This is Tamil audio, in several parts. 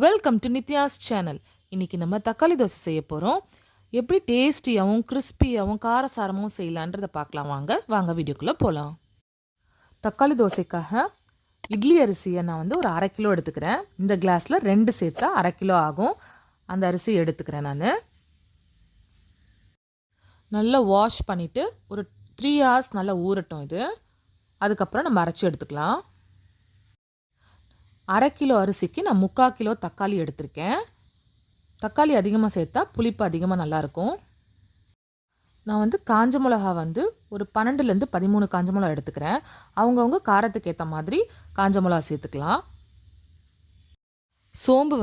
Welcome to Nithya's channel. இன்றைக்கி நம்ம தக்காளி தோசை செய்ய போகிறோம். எப்படி டேஸ்டியாகவும் கிறிஸ்பியாகவும் காரசாரமாகவும் செய்யலான்றதை பார்க்கலாம். வாங்க வீடியோக்குள்ளே போகலாம். தக்காளி தோசைக்காக இட்லி அரிசியை நான் ஒரு 1/2 கிலோ எடுத்துக்கிறேன். இந்த கிளாஸில் 2 சேர்த்தா 1/2 கிலோ ஆகும். அந்த அரிசி எடுத்துக்கிறேன். நான் நல்லா வாஷ் பண்ணிவிட்டு ஒரு 3 hours நல்லா ஊறட்டும். இது அதுக்கப்புறம் நம்ம அரைச்சி எடுத்துக்கலாம். 1/2 கிலோ அரிசிக்கு நான் 3/4 கிலோ தக்காளி எடுத்திருக்கேன். தக்காளி அதிகமாக சேர்த்தா புளிப்பு அதிகமாக நல்லாயிருக்கும். நான் காஞ்ச மிளகா ஒரு 12லேருந்து 13 காஞ்ச மிளகா எடுத்துக்கிறேன். அவங்கவுங்க காரத்துக்கு ஏற்ற மாதிரி காஞ்ச மிளகா சேர்த்துக்கலாம். சோம்பு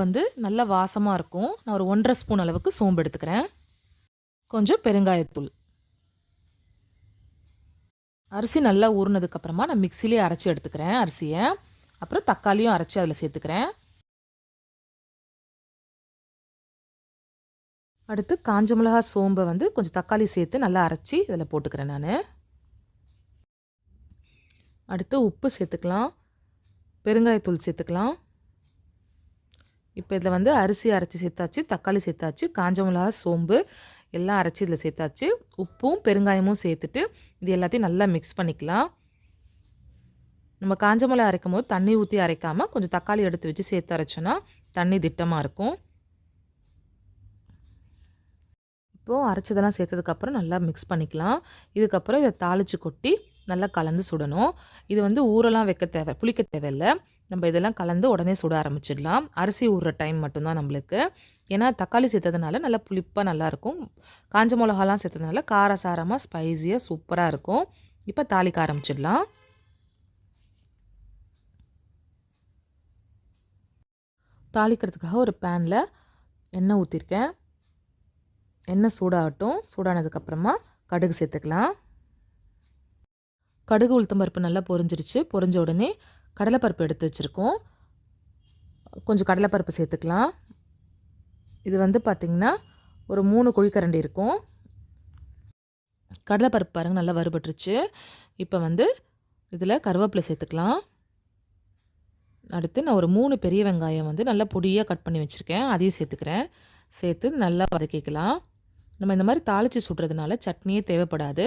நல்ல வாசமாக இருக்கும். நான் ஒரு 1.5 ஸ்பூன் அளவுக்கு சோம்பு எடுத்துக்கிறேன். கொஞ்சம் பெருங்காயத்தூள். அரிசி நல்லா ஊறினதுக்கப்புறமா நான் மிக்சிலே அரைச்சி எடுத்துக்கிறேன் அரிசியை. அப்புறம் தக்காளியும் அரைச்சி அதில் சேர்த்துக்கிறேன். அடுத்து காஞ்ச மிளகா சோம்பை கொஞ்சம் தக்காளி சேர்த்து நல்லா அரைச்சி இதில் போட்டுக்கிறேன். நான் அடுத்து உப்பு சேர்த்துக்கலாம், பெருங்காயத்தூள் சேர்த்துக்கலாம். இப்போ இதில் அரிசி அரைச்சி சேர்த்தாச்சு, தக்காளி சேர்த்தாச்சு, காஞ்ச மிளகா சோம்பு எல்லாம் அரைச்சி இதில் சேர்த்தாச்சு. உப்பும் பெருங்காயமும் சேர்த்துட்டு இது எல்லாத்தையும் நல்லா மிக்ஸ் பண்ணிக்கலாம். நம்ம காஞ்ச மிளகா அரைக்கும் போது தண்ணி ஊற்றி அரைக்காமல் கொஞ்சம் தக்காளி எடுத்து வச்சு சேர்த்து அரைச்சோன்னா தண்ணி திட்டமாக இருக்கும். இப்போது அரைச்சதெல்லாம் சேர்த்ததுக்கப்புறம் நல்லா மிக்ஸ் பண்ணிக்கலாம். இதுக்கப்புறம் இதை தாளித்து கொட்டி நல்லா கலந்து சுடணும். இது ஊரெல்லாம் புளிக்க தேவையில்லை. நம்ம இதெல்லாம் கலந்து உடனே சுட ஆரம்பிச்சிடலாம். அரிசி ஊறுற டைம் மட்டும்தான் நம்மளுக்கு. ஏன்னா தக்காளி சேர்த்ததுனால நல்லா புளிப்பாக நல்லாயிருக்கும். காஞ்ச மிளகாலாம் சேர்த்ததுனால காரசாரமாக ஸ்பைஸியாக சூப்பராக இருக்கும். இப்போ தாளிக்க ஆரம்பிச்சிடலாம். தாளிக்கிறதுக்காக ஒரு பேனில் எண்ணெய் ஊற்றிருக்கேன். எண்ணெய் சூடாகட்டும். சூடானதுக்கப்புறமா கடுகு சேர்த்துக்கலாம். கடுகு உளுத்தம்பருப்பு நல்லா பொரிஞ்சிடுச்சு. பொரிஞ்ச உடனே கடலைப்பருப்பு எடுத்து வச்சுருக்கோம். கொஞ்சம் கடலைப்பருப்பு சேர்த்துக்கலாம். இது பார்த்திங்கன்னா ஒரு 3 குழிக்கரண்டி இருக்கும். கடலைப்பருப்பு பாருங்கள் நல்லா வறுபட்டுருச்சு. இப்போ இதில் கருவேப்பிலை சேர்த்துக்கலாம். அடுத்து நான் ஒரு 3 பெரிய வெங்காயம் நல்லா பொடியாக கட் பண்ணி வச்சுருக்கேன். அதையும் சேர்த்துக்கிறேன். சேர்த்து நல்லா வதக்கிக்கலாம். நம்ம இந்த மாதிரி தாளித்து சுடுறதுனால சட்னியே தேவைப்படாது.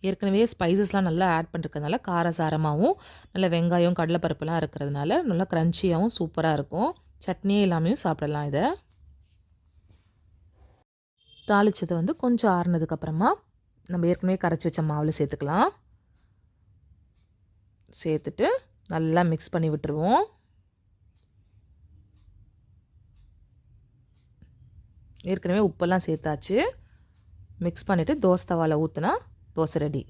ஏற்கனவே ஸ்பைசஸ்லாம் நல்லா ஆட் பண்ணிருக்கிறதுனால காரசாரமாகவும் நல்ல வெங்காயம் கடலைப்பருப்புலாம் இருக்கிறதுனால நல்லா க்ரன்ச்சியாகவும் சூப்பராக இருக்கும். சட்னியே எல்லாமே சாப்பிடலாம். இதை தாளித்தது கொஞ்சம் ஆறுனதுக்கப்புறமா நம்ம ஏற்கனவே கரைச்சி வச்ச மாவில் சேர்த்துக்கலாம். சேர்த்துட்டு நல்லா மிக்ஸ் பண்ணி விட்டுருவோம். ஏற்கனவே உப்பெல்லாம் சேர்த்தாச்சு. மிக்ஸ் பண்ணிவிட்டு தோசை தவாவில் ஊற்றினா தோசை ரெடி.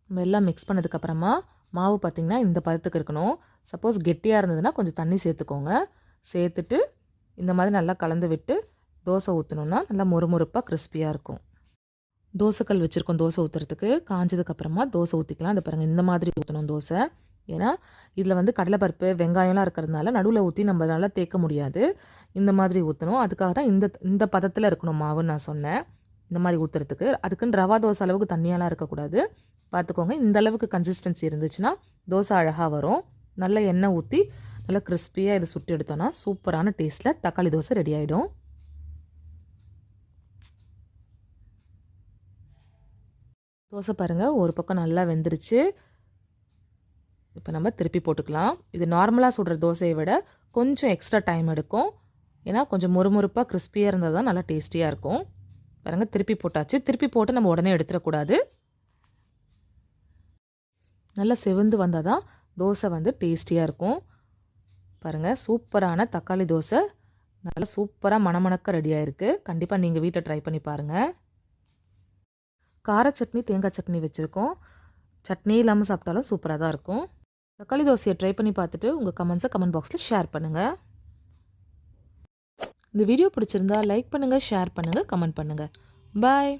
நம்ம எல்லாம் மிக்ஸ் பண்ணதுக்கப்புறமா மாவு பார்த்திங்கன்னா இந்த பதத்துக்கு இருக்கணும். சப்போஸ் கெட்டியாக இருந்ததுன்னா கொஞ்சம் தண்ணி சேர்த்துக்கோங்க. சேர்த்துட்டு இந்த மாதிரி நல்லா கலந்து விட்டு தோசை ஊற்றணுன்னா நல்லா மொறுமொறுப்பாக கிறிஸ்பியாக இருக்கும். தோசைக்கல் வச்சுருக்கோம் தோசை ஊற்றுறதுக்கு. காஞ்சதுக்கப்புறமா தோசை ஊற்றிக்கலாம். அதை பாருங்கள் இந்த மாதிரி ஊற்றணும் தோசை. ஏன்னா இதில் கடலைப்பருப்பு வெங்காயம்லாம் இருக்கிறதுனால நடுவில் ஊற்றி நம்ம நல்லா தேய்க்க முடியாது. இந்த மாதிரி ஊற்றணும். அதுக்காக தான் இந்த பதத்தில் இருக்கணும் மாவுன்னு நான் சொன்னேன். இந்த மாதிரி ஊற்றுறதுக்கு அதுக்குன்னு ரவா தோசை அளவுக்கு தண்ணியெல்லாம் இருக்கக்கூடாது. பார்த்துக்கோங்க. இந்த அளவுக்கு கன்சிஸ்டன்சி இருந்துச்சுன்னா தோசை அழகாக வரும். நல்லா எண்ணெய் ஊற்றி நல்லா கிறிஸ்பியாக இதை சுட்டு எடுத்தோன்னா சூப்பரான டேஸ்ட்டில் தக்காளி தோசை ரெடி ஆகிடும். தோசை பாருங்கள் ஒரு பக்கம் நல்லா வெந்துருச்சு. இப்போ நம்ம திருப்பி போட்டுக்கலாம். இது நார்மலாக சுடுற தோசையை விட கொஞ்சம் எக்ஸ்ட்ரா டைம் எடுக்கும். ஏன்னா கொஞ்சம் மொறுமொறுப்பாக கிறிஸ்பியாக இருந்தால் தான் நல்லா டேஸ்டியாக இருக்கும். பாருங்கள் திருப்பி போட்டாச்சு. திருப்பி போட்டு நம்ம உடனே எடுத்துடக்கூடாது. நல்லா செவந்து வந்தால் தான் தோசை டேஸ்டியாக இருக்கும். பாருங்கள் சூப்பரான தக்காளி தோசை நல்லா சூப்பராக மணமணக்க ரெடியாக இருக்குது. கண்டிப்பாக நீங்கள் வீட்டில் ட்ரை பண்ணி பாருங்கள். கார சட்னி தேங்காய் சட்னி வச்சுருக்கோம். சட்னி இல்லாமல் சாப்பிட்டாலும் சூப்பராக தான் இருக்கும். தக்காளி தோசையை ட்ரை பண்ணி பார்த்துட்டு உங்கள் கமெண்ட்ஸை கமெண்ட் பாக்ஸில் ஷேர் பண்ணுங்கள். இந்த வீடியோ பிடிச்சிருந்தா லைக் பண்ணுங்கள், ஷேர் பண்ணுங்கள், கமெண்ட் பண்ணுங்கள். பாய்.